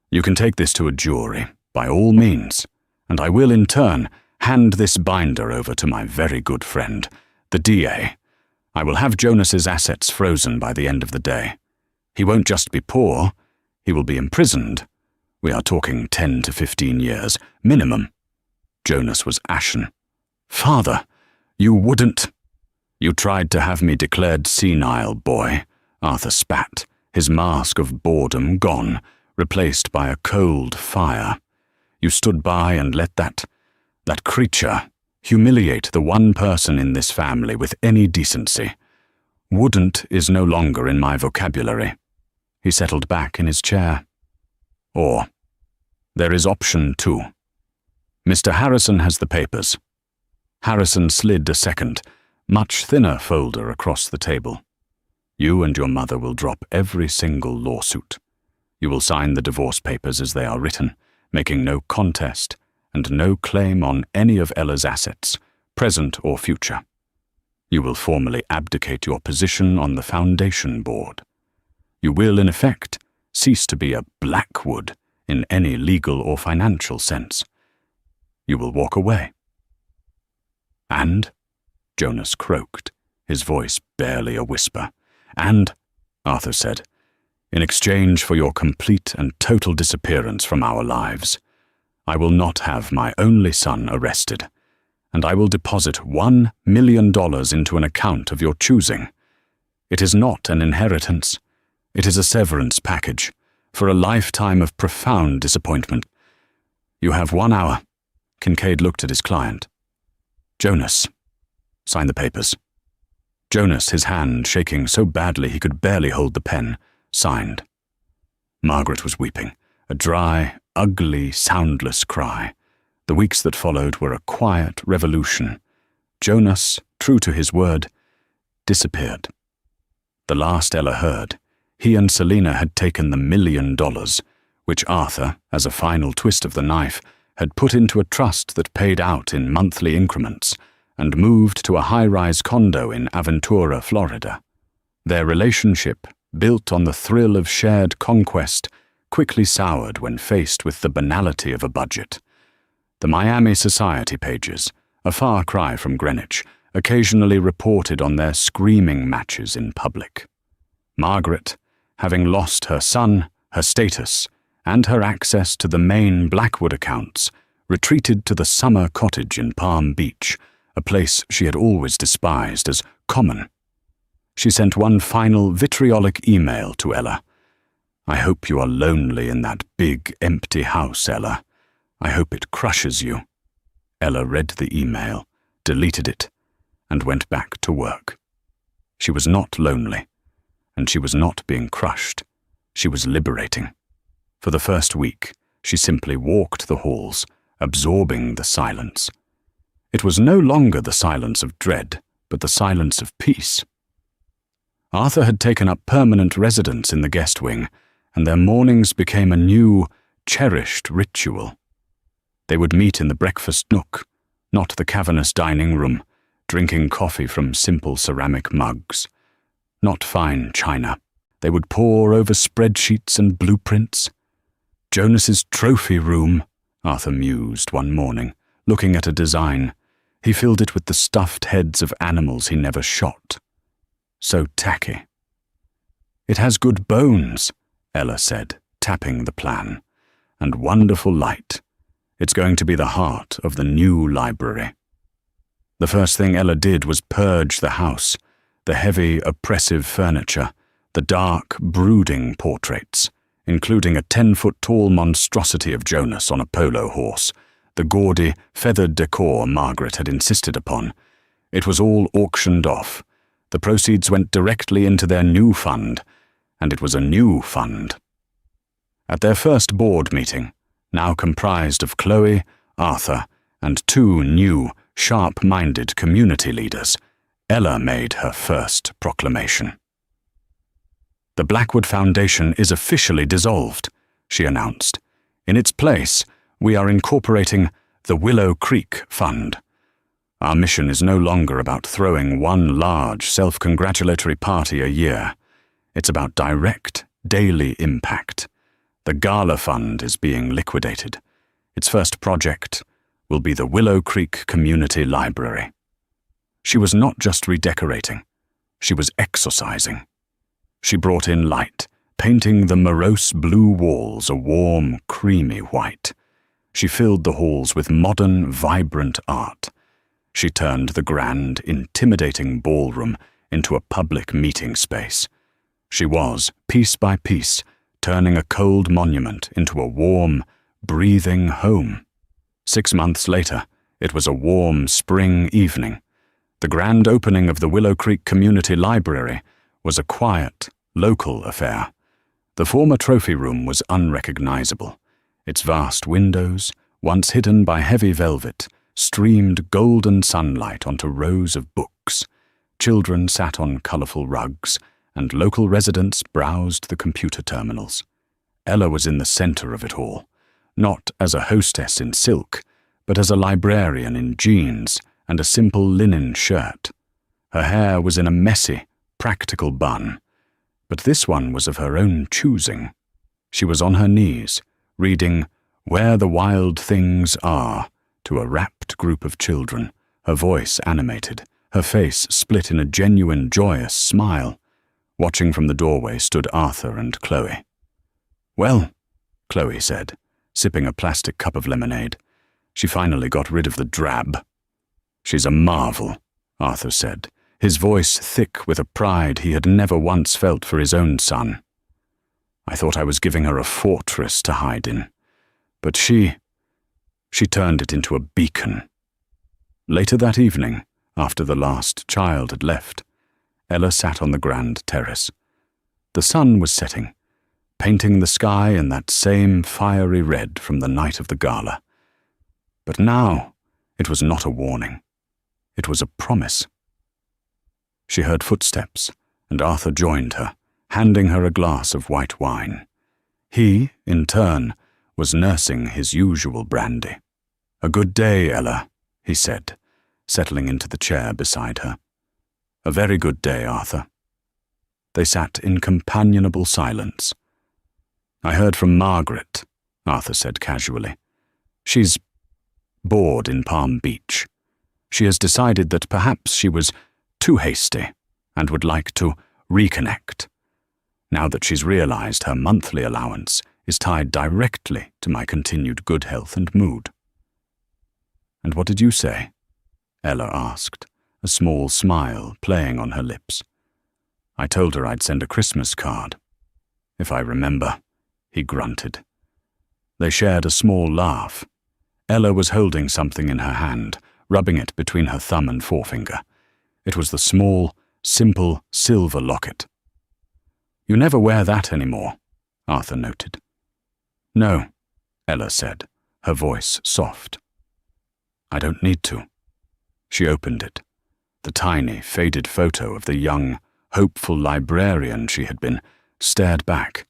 "You can take this to a jury, by all means, and I will in turn hand this binder over to my very good friend, the DA. I will have Jonas's assets frozen by the end of the day. He won't just be poor, he will be imprisoned. We are talking 10 to 15 years, minimum." Jonas was ashen. "Father, you wouldn't—" "You tried to have me declared senile, boy," Arthur spat, his mask of boredom gone, replaced by a cold fire. "You stood by and let that creature humiliate the one person in this family with any decency. Wouldn't is no longer in my vocabulary." He settled back in his chair. "Or, there is option 2. Mr. Harrison has the papers." Harrison slid a second, much thinner folder across the table. "You and your mother will drop every single lawsuit. You will sign the divorce papers as they are written, making no contest and no claim on any of Ella's assets, present or future. You will formally abdicate your position on the Foundation board. You will, in effect, cease to be a Blackwood in any legal or financial sense. You will walk away." "And?" Jonas croaked, his voice barely a whisper. "And," Arthur said, "in exchange for your complete and total disappearance from our lives, I will not have my only son arrested, and I will deposit $1 million into an account of your choosing. It is not an inheritance. It is a severance package for a lifetime of profound disappointment. You have 1 hour." Kincaid looked at his client. "Jonas, sign the papers." Jonas, his hand shaking so badly he could barely hold the pen, signed. Margaret was weeping, a dry, ugly, soundless cry. The weeks that followed were a quiet revolution. Jonas, true to his word, disappeared. The last Ella heard, he and Selena had taken the $1 million, which Arthur, as a final twist of the knife, had put into a trust that paid out in monthly increments, and moved to a high-rise condo in Aventura, Florida. Their relationship, built on the thrill of shared conquest, quickly soured when faced with the banality of a budget. The Miami society pages, a far cry from Greenwich, occasionally reported on their screaming matches in public. Margaret, having lost her son, her status, and her access to the main Blackwood accounts, retreated to the summer cottage in Palm Beach, a place she had always despised as common. She sent one final vitriolic email to Ella. "I hope you are lonely in that big, empty house, Ella. I hope it crushes you." Ella read the email, deleted it, and went back to work. She was not lonely, and she was not being crushed. She was liberating. For the first week, she simply walked the halls, absorbing the silence. It was no longer the silence of dread, but the silence of peace. Arthur had taken up permanent residence in the guest wing, and their mornings became a new, cherished ritual. They would meet in the breakfast nook, not the cavernous dining room, drinking coffee from simple ceramic mugs. Not fine china. They would pore over spreadsheets and blueprints. "Jonas's trophy room," Arthur mused one morning, looking at a design. He filled it with the stuffed heads of animals he never shot. So tacky. "It has good bones," Ella said, tapping the plan. "And wonderful light. It's going to be the heart of the new library." The first thing Ella did was purge the house, the heavy, oppressive furniture, the dark, brooding portraits, including a 10-foot-tall monstrosity of Jonas on a polo horse, the gaudy, feathered decor Margaret had insisted upon. It was all auctioned off. The proceeds went directly into their new fund, and it was a new fund. At their first board meeting, now comprised of Chloe, Arthur, and 2 new, sharp-minded community leaders, Ella made her first proclamation. "The Blackwood Foundation is officially dissolved," she announced. "In its place, we are incorporating the Willow Creek Fund. Our mission is no longer about throwing one large, self-congratulatory party a year. It's about direct, daily impact. The Gala Fund is being liquidated. Its first project will be the Willow Creek Community Library." She was not just redecorating, she was exorcising. She brought in light, painting the morose blue walls a warm, creamy white. She filled the halls with modern, vibrant art. She turned the grand, intimidating ballroom into a public meeting space. She was, piece by piece, turning a cold monument into a warm, breathing home. 6 months later, it was a warm spring evening. The grand opening of the Willow Creek Community Library was a quiet, local affair. The former trophy room was unrecognizable. Its vast windows, once hidden by heavy velvet, streamed golden sunlight onto rows of books. Children sat on colorful rugs, and local residents browsed the computer terminals. Ella was in the center of it all, not as a hostess in silk, but as a librarian in jeans and a simple linen shirt. Her hair was in a messy, practical bun, but this one was of her own choosing. She was on her knees, reading "Where the Wild Things Are" to a rapt group of children, her voice animated, her face split in a genuine, joyous smile. Watching from the doorway stood Arthur and Chloe. "Well," Chloe said, sipping a plastic cup of lemonade. She finally got rid of the drab. "She's a marvel," Arthur said, his voice thick with a pride he had never once felt for his own son. "I thought I was giving her a fortress to hide in, but she turned it into a beacon." Later that evening, after the last child had left, Ella sat on the grand terrace. The sun was setting, painting the sky in that same fiery red from the night of the gala. But now it was not a warning. It was a promise. She heard footsteps, and Arthur joined her, handing her a glass of white wine. He, in turn, was nursing his usual brandy. "A good day, Ella," he said, settling into the chair beside her. "A very good day, Arthur." They sat in companionable silence. "I heard from Margaret," Arthur said casually. "She's bored in Palm Beach. She has decided that perhaps she was too hasty and would like to reconnect, now that she's realized her monthly allowance is tied directly to my continued good health and mood." "And what did you say?" Ella asked, a small smile playing on her lips. I told her I'd send a Christmas card. If I remember, he grunted. They shared a small laugh. Ella was holding something in her hand, rubbing it between her thumb and forefinger. It was the small, simple silver locket. "You never wear that anymore," Arthur noted. "No," Ella said, her voice soft. "I don't need to." She opened it. The tiny, faded photo of the young, hopeful librarian she had been stared back.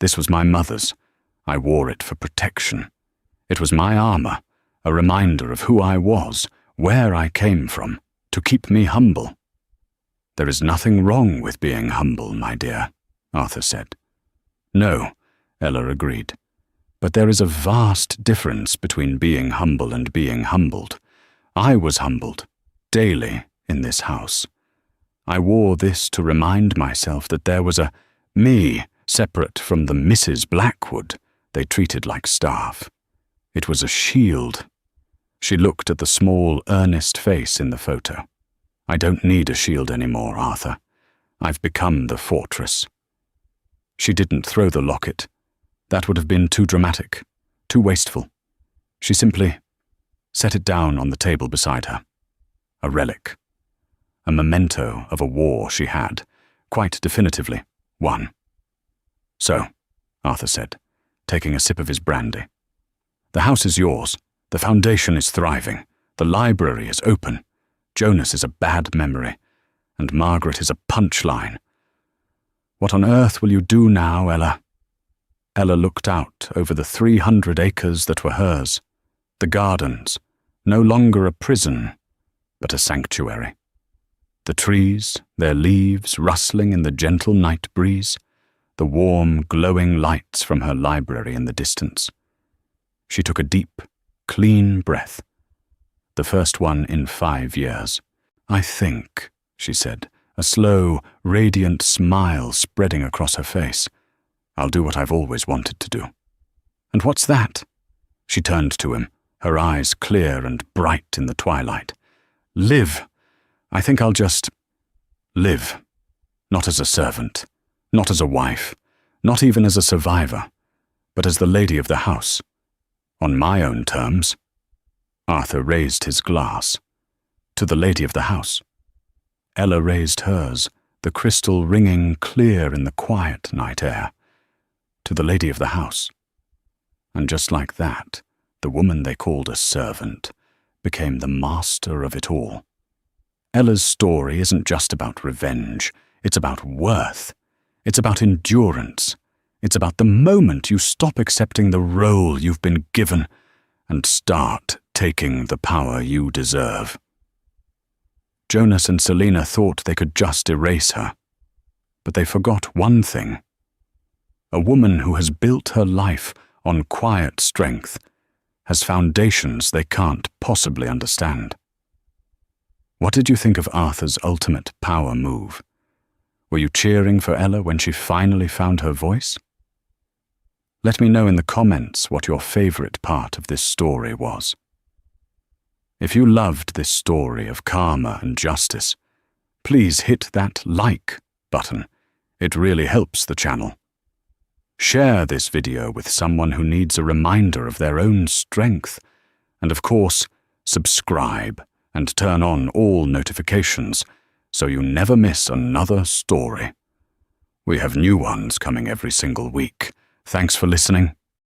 This was my mother's. I wore it for protection. It was my armor, a reminder of who I was, where I came from, to keep me humble. "There is nothing wrong with being humble, my dear," Arthur said. "No," Ella agreed. "But there is a vast difference between being humble and being humbled. I was humbled, daily, in this house. I wore this to remind myself that there was a me separate from the Mrs. Blackwood they treated like staff. It was a shield." She looked at the small, earnest face in the photo. "I don't need a shield anymore, Arthur. I've become the fortress." She didn't throw the locket. That would have been too dramatic, too wasteful. She simply set it down on the table beside her. A relic. A memento of a war she had, quite definitively, won. "So," Arthur said, taking a sip of his brandy, "the house is yours. The foundation is thriving. The library is open. Jonas is a bad memory, and Margaret is a punchline. What on earth will you do now, Ella?" Ella looked out over the 300 acres that were hers. The gardens, no longer a prison, but a sanctuary. The trees, their leaves rustling in the gentle night breeze, the warm, glowing lights from her library in the distance. She took a deep, clean breath, the first one in 5 years. "I think," she said, a slow, radiant smile spreading across her face, "I'll do what I've always wanted to do." "And what's that?" She turned to him, her eyes clear and bright in the twilight. "Live. I think I'll just live. Not as a servant, not as a wife, not even as a survivor, but as the lady of the house. On my own terms." Arthur raised his glass. "To the lady of the house." Ella raised hers, the crystal ringing clear in the quiet night air. "To the lady of the house." And just like that, the woman they called a servant became the master of it all. Ella's story isn't just about revenge. It's about worth. It's about endurance. It's about the moment you stop accepting the role you've been given and start taking the power you deserve. Jonas and Selena thought they could just erase her, but they forgot one thing. A woman who has built her life on quiet strength has foundations they can't possibly understand. What did you think of Arthur's ultimate power move? Were you cheering for Ella when she finally found her voice? Let me know in the comments what your favorite part of this story was. If you loved this story of karma and justice, please hit that like button. It really helps the channel. Share this video with someone who needs a reminder of their own strength. And of course, subscribe and turn on all notifications so you never miss another story. We have new ones coming every single week. Thanks for listening.